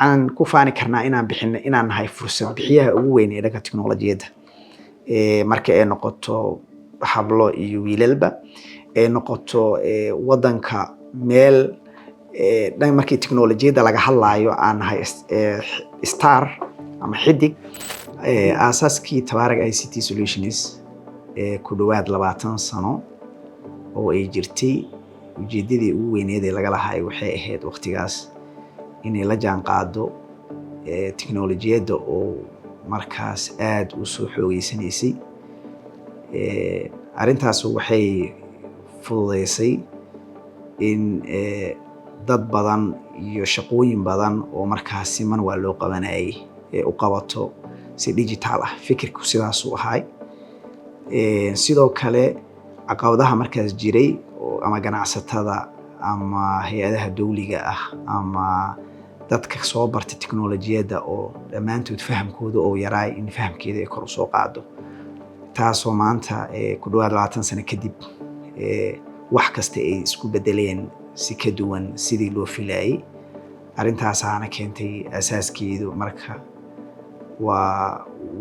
waxaan ku faani karnaa inaan bixino inaan nahay fursad bixiyaha ugu weyn ee dhanka tiknoolajiyadda marka ay noqoto hablo iyo wiilalba ay noqoto wadanka meel dhan markii tiknoolajiyadda laga hadlaayo aan nahay star ama xidig aasaaskii Tabaarag ICT Solutions ku dhawaad 20 sano oo ay jirtay ujeedadii ugu weyneed ee laga lahaay waxay ahayd waqtigaas inay la jaan qaado tiknoolajiyadda oo markaas aad u soo xoogeysanaysay arintaas waxay fududeysay in dad badan iyo shaqooyin badan oo markaas siman waa loo qabanayay u qabato si digital ah fikirku sidaas u ahay sidoo kale caqabadaha markaas jiray ama ganacsatada ama hay'adaha dawliga ah ama dadka soo bartay tiknoolajiyadda oo dhammaantood fahamkooda oo yaraay in fahamkeeda ay kor u soo qaado taasoo maanta ku dhawaad 20 sano kadib wax kasta ay isku bedeleen si ka duwan sidii loo filayay arintaasaana keentay asaaskeedu marka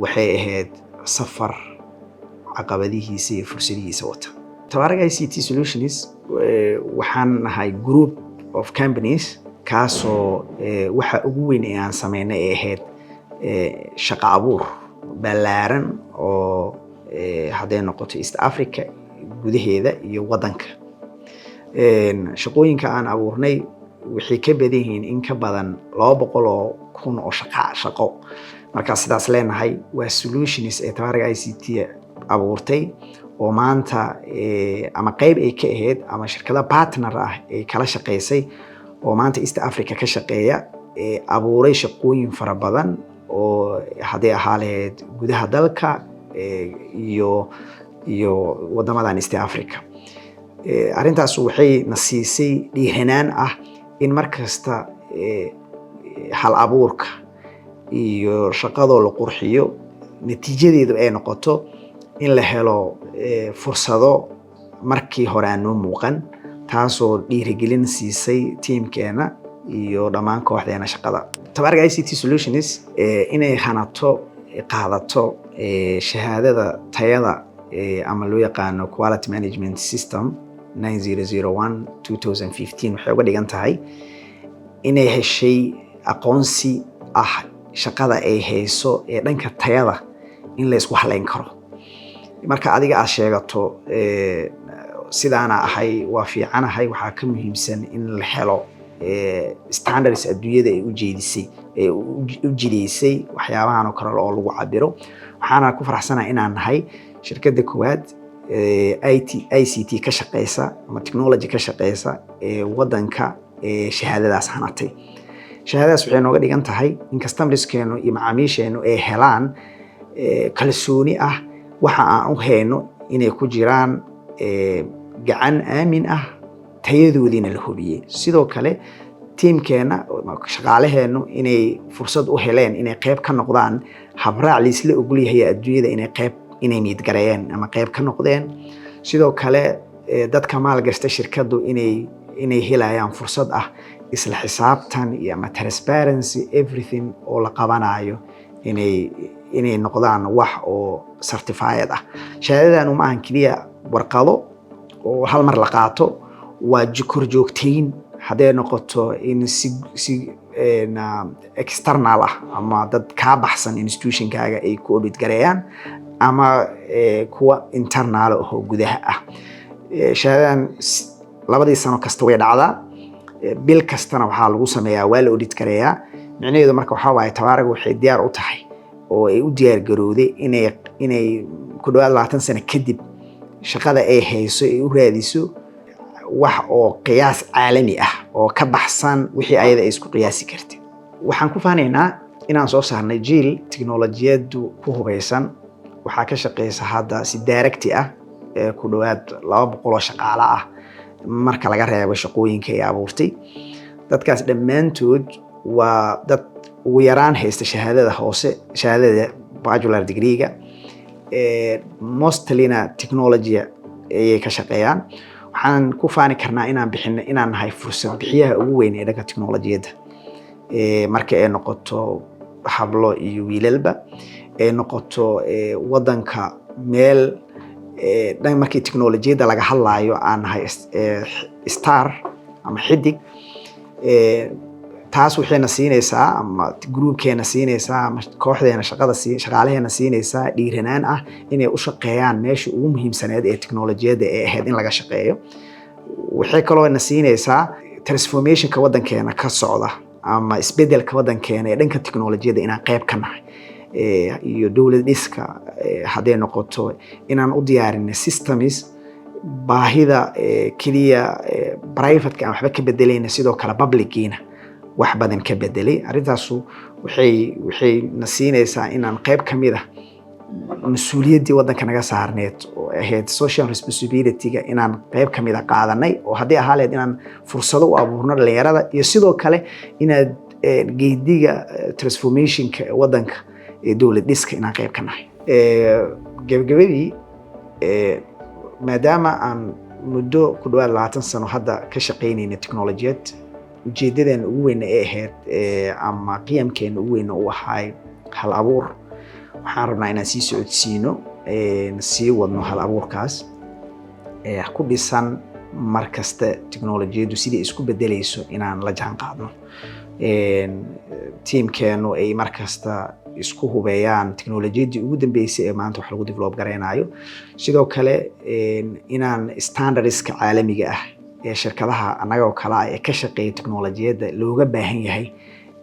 waxay ahayd safar caqabadihiisa iyo fursadihiisa wata Tabaarag ICT Solutions waxaan nahay group of companies kaasoo waxa ugu weyn ee aan sameynay ay ahayd shaqo abuur ballaaran oo hadday noqoto East Africa gudaheeda iyo wadanka shaqooyinka aan abuurnay waxay ka badan yihiin in ka badan 200,000 oo shaqo marka sidaas leenahay waa solutions ee Tabaarag ICT abuurtay oo maanta ama qayb ay ka ahayd ama shirkado partner ah ay kala shaqeysay oo maanta East Africa ka shaqeeya abuuray shaqooyin fara badan oo hadday ahaaleed gudaha dalka iyo wadamadan East Africa arintaas waxay nasiisay dhiiranaan ah in markasta hal abuurka iyo shaqado la qurxiyo natiijadeedu ay noqoto in la helo fursado markii hore aan noo muuqan taasoo dhiirigelin siisay teamkeena iyo dhammaan kooxdeena shaqada Tabaarag ICT Solutions inay qaadato shahaadada tayada ama loo yaqaano Quality Management System 9001 2015 waxay uga dhigan tahay inay heshay aqoonsi ah shaqada ay hayso ee dhanka tayada in la isku haleyn karo marka adiga aad sheegato sidaana ahay waa fiicanahay waxaa ka muhiimsan in la helo standards adduunyada ay u jideysay waxyaabahan oo kale oo lagu cabiro waxaana ku faraxsanahay inaan nahay shirkadda koowaad ICT ka shaqeysa ama technology ka shaqeysa wadanka shahaadadaas hanatay shahaadadaas waxay nooga dhigan tahay in customerskeenu iyo macaamiisheenu ay helaan kalsooni ah waxa aan u hayno inay ku jiraan gacan aamin ah tayadoodiina la hubiyay sidoo kale teamkeena shaqaalaheenu inay fursad u heleen inay qayb ka noqdaan habraac liisla ogol yahay adduunyada inay miidgareeyeen ama qayb ka noqdeen sidoo kale dadka maalgashta shirkadu inay helayaan fursad ah isla xisaabtan iyo ama transparency everything oo la qabanayo inay noqdaan wax oo certified ah shahaadadan uma ahan kaliya warqado oo hal mar la qaato waa kor joogtayn hadday noqoto in si external ah ama dad ka baxsan institutionkaaga ay ku audit gareeyaan ama kuwa internal oo gudaha ah shahaadadan 2 sano kasta way dhacdaa bil kastana waxaa lagu sameeyaa waa la audit gareeyaa micnaheedu marka waxa waaye Tabaarag waxay diyaar u tahay oo ay u diyaar garowday inay ku dhawaad 20 sano kadib shaqada ay hayso ay u raadiso wax oo qiyaas caalami ah oo ka baxsan wixii ayada isku qiyaasi kartay waxaan ku faanaynaa inaan soo saarnay jiil tiknoolajiyadu ku hubeysan waxaa ka shaqeysa hadda si direct ah ku dhawaad 200 shaqaale ah marka laga reebo shaqooyinka ay abuurtay dadkaas dhammaantood waa dad ugu yaraan haysta shahaadada hoose shahaadada bachelor degree-ga mostlyna technology ayay ka shaqeeyaan waxaan ku faani karnaa inaan nahay fursad bixiyaha ugu weyn ee dhanka tiknoolajiyadda marka ay noqoto hablo iyo wiilalba ay noqoto wadanka meel dhan markii teknolojiyadda laga hadlaayo aan nahay star ama xidig taas waxayna siinaysaa ama groupkeena siinaysaa ama kooxdeena shaqaalaheena siinaysaa dhiiranaan ah inay u shaqeeyaan meesha ugu muhiimsaneed ee teknolojiyadda ee ahayd in laga shaqeeyo. waxay kaloo na siinaysaa transformationka wadankeena ka socda ama isbedelka wadankeena ee dhanka teknolojiyadda inaan qayb ka nahay iyo dowlad dhiska hadday noqoto inaan u diyaarinay systems baahida keliya privateka aan waxba ka bedelayna sidoo kale publiciina wax badan ka bedelay. arrintaasu waxay na siinaysaa inaan qayb ka mid ah mas-uuliyaddii waddanka naga saarneed oo ahayd social responsibility-ga inaan qayb ka mid ah qaadanay oo haddii ahaa lahayd inaan fursado u abuurno dhalinyarada iyo sidoo kale inaad geediga transformationka waddanka ee dowlad dhiska inaan qayb ka nahay. gabagabadii maadaama aan muddo ku dhawaad 20 sano hadda ka shaqaynayna teknolojiyad ujeedadeena ugu weyn ee ahayd ama qiyamkeena ugu weyn u ahaay hal abuur waxaan rabnaa inaan sii socodsiino sii wadno hal abuurkaas ku dhisan mar kasta teknolojiyaddu sidii isku bedelayso inaan la jaan qaadno. tiimkeenu ay mar kasta isku hubeeyaan teknolojiyaddii ugu dambeysay ee maanta wax lagu develop garaynayo. sidoo kale inaan standardska caalamiga ah ee shirkadaha annagoo kale ah ee ka shaqeeya teknolojiyadda looga baahan yahay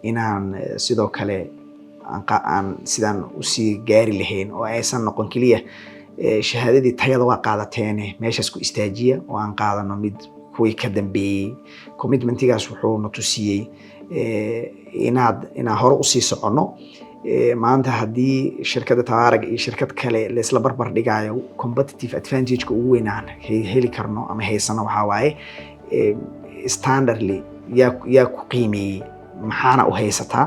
inaan sidoo kale aan sidaan usii gaari lahayn oo aysan noqon keliya shahaadadii tayada waa qaadateene meeshaas ku istaajiya oo aan qaadano mid kuwii ka dambeeyey. commitmentigaas wuxuu na tusiyey inaan hore usii soconno. maanta haddii shirkadda tabaarag iyo shirkad kale laisla barbar dhigayo competitive advantage-ka ugu weyn aan heli karno ama haysano waxaa waaye standardly yaa ku qiimeeyey maxaana u haysataa.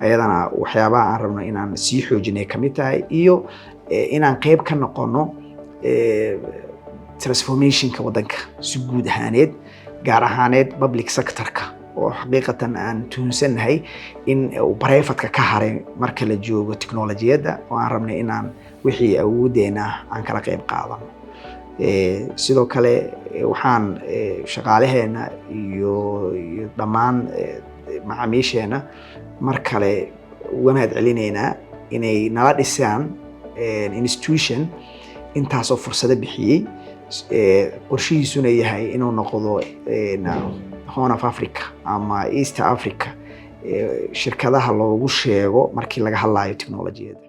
ayadana waxyaabaha aan rabno inaan sii xoojinay ka mid tahay iyo inaan qayb ka noqono transformationka waddanka si guud ahaaneed gaar ahaaneed public sector-ka oo xaqiiqatan aan tuhunsannahay in uu barayfatka ka haray marka la joogo teknolojiyadda oo aan rabnay inaan wixii awoodeena aan kala qayb qaadano. sidoo kale waxaan shaqaalaheena iyo dhammaan macaamiisheena mar kale uga mahad celinaynaa inay nala dhisaan institution intaasoo fursado bixiyey qorshihiisuna yahay inuu noqdo Horn of Africa ama East Africa shirkadaha loogu sheego markii laga hadlayo teknolojiyadda.